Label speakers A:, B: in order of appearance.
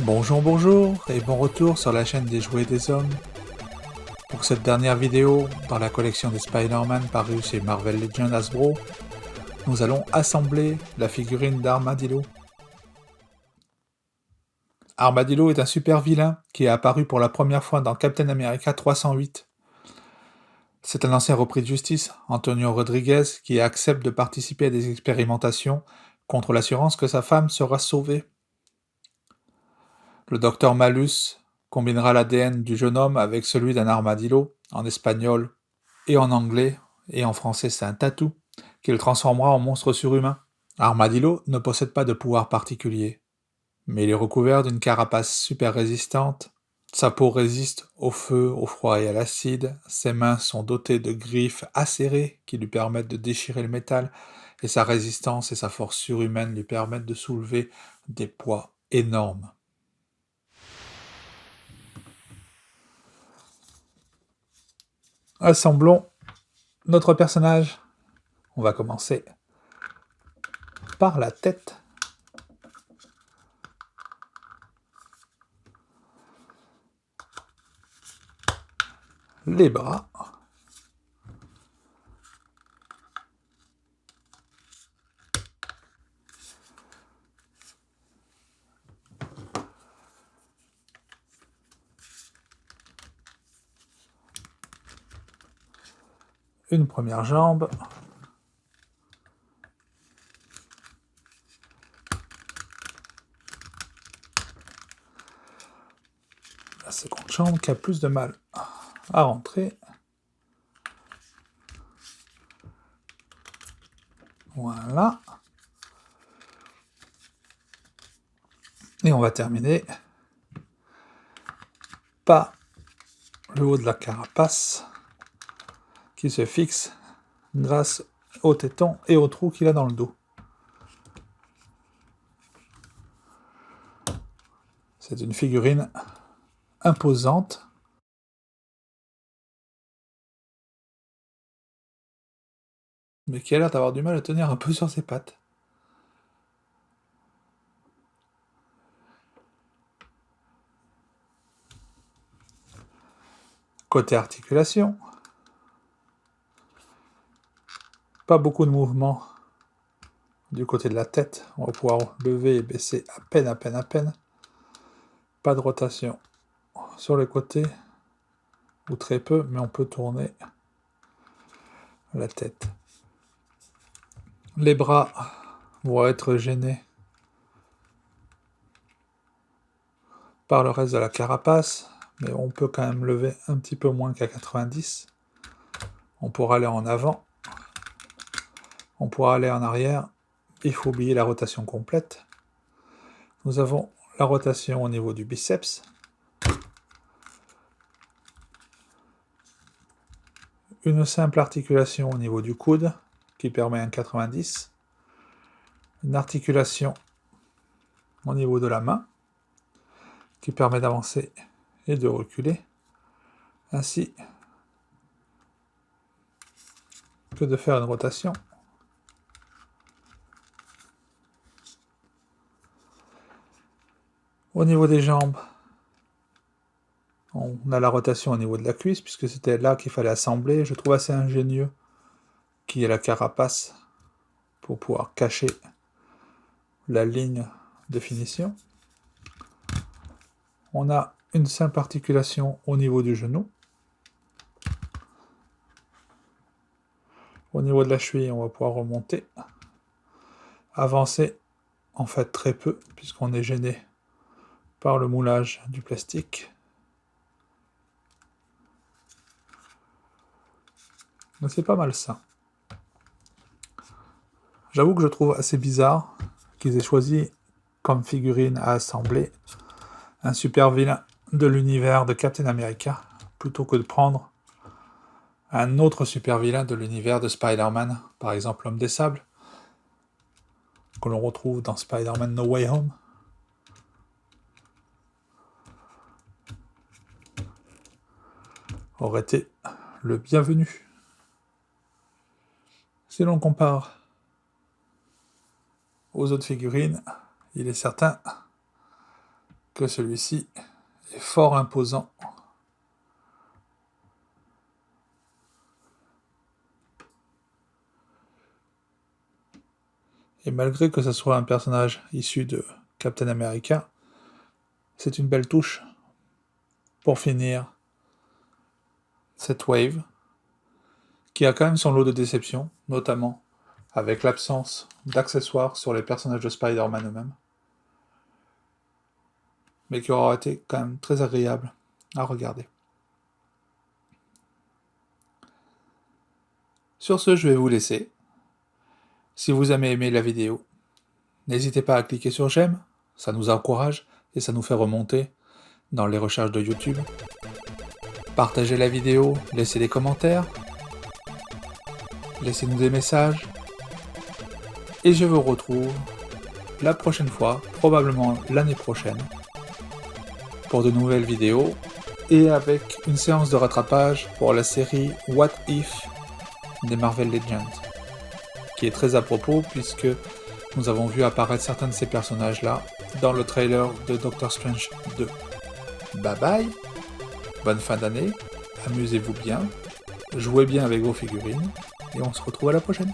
A: Bonjour, bonjour, et bon retour sur la chaîne des jouets des hommes. Pour cette dernière vidéo, dans la collection des Spider-Man parue chez Marvel Legends Hasbro, nous allons assembler la figurine d'Armadillo. Armadillo est un super vilain qui est apparu pour la première fois dans Captain America 308. C'est un ancien repris de justice, Antonio Rodriguez, qui accepte de participer à des expérimentations contre l'assurance que sa femme sera sauvée. Le docteur Malus combinera l'ADN du jeune homme avec celui d'un armadillo, en espagnol et en anglais, et en français c'est un tatou, qui le transformera en monstre surhumain. Armadillo ne possède pas de pouvoir particulier, mais il est recouvert d'une carapace super résistante. Sa peau résiste au feu, au froid et à l'acide, ses mains sont dotées de griffes acérées qui lui permettent de déchirer le métal, et sa résistance et sa force surhumaine lui permettent de soulever des poids énormes. Assemblons notre personnage. On va commencer par la tête. Les bras. Une première jambe. La seconde jambe qui a plus de mal à rentrer. Voilà. Et on va terminer par le haut de la carapace qui se fixe grâce au téton et au trou qu'il a dans le dos. C'est une figurine imposante. Mais qui a l'air d'avoir du mal à tenir un peu sur ses pattes. Côté articulation, pas beaucoup de mouvement du côté de la tête. On va pouvoir lever et baisser à peine. Pas de rotation sur les côtés, ou très peu, mais on peut tourner la tête. Les bras vont être gênés par le reste de la carapace, mais on peut quand même lever un petit peu moins qu'à 90. On pourra aller en avant, on pourra aller en arrière. Il faut oublier la rotation complète. Nous avons la rotation au niveau du biceps, une simple articulation au niveau du coude qui permet un 90, une articulation au niveau de la main qui permet d'avancer et de reculer, ainsi que de faire une rotation. Au niveau des jambes, on a la rotation au niveau de la cuisse, puisque c'était là qu'il fallait assembler. Je trouve assez ingénieux qu'il y ait la carapace pour pouvoir cacher la ligne de finition. On a une simple articulation au niveau du genou. Au niveau de la cheville, on va pouvoir remonter. Avancer, en fait, très peu, puisqu'on est gêné par le moulage du plastique. Mais c'est pas mal ça. J'avoue que je trouve assez bizarre qu'ils aient choisi comme figurine à assembler un super vilain de l'univers de Captain America, plutôt que de prendre un autre super vilain de l'univers de Spider-Man, par exemple l'Homme des Sables, que l'on retrouve dans Spider-Man No Way Home. Aurait été le bienvenu. Si l'on compare aux autres figurines, il est certain que celui-ci est fort imposant. Et malgré que ce soit un personnage issu de Captain America, c'est une belle touche pour finir cette wave, qui a quand même son lot de déceptions, notamment avec l'absence d'accessoires sur les personnages de Spider-Man eux-mêmes, mais qui aura été quand même très agréable à regarder. Sur ce, je vais vous laisser. Si vous avez aimé la vidéo, n'hésitez pas à cliquer sur j'aime, ça nous encourage et ça nous fait remonter dans les recherches de YouTube. Partagez la vidéo, laissez des commentaires, laissez-nous des messages, et je vous retrouve la prochaine fois, probablement l'année prochaine, pour de nouvelles vidéos, et avec une séance de rattrapage pour la série What If des Marvel Legends, qui est très à propos puisque nous avons vu apparaître certains de ces personnages-là dans le trailer de Doctor Strange 2. Bye bye, bonne fin d'année, amusez-vous bien, jouez bien avec vos figurines, et on se retrouve à la prochaine.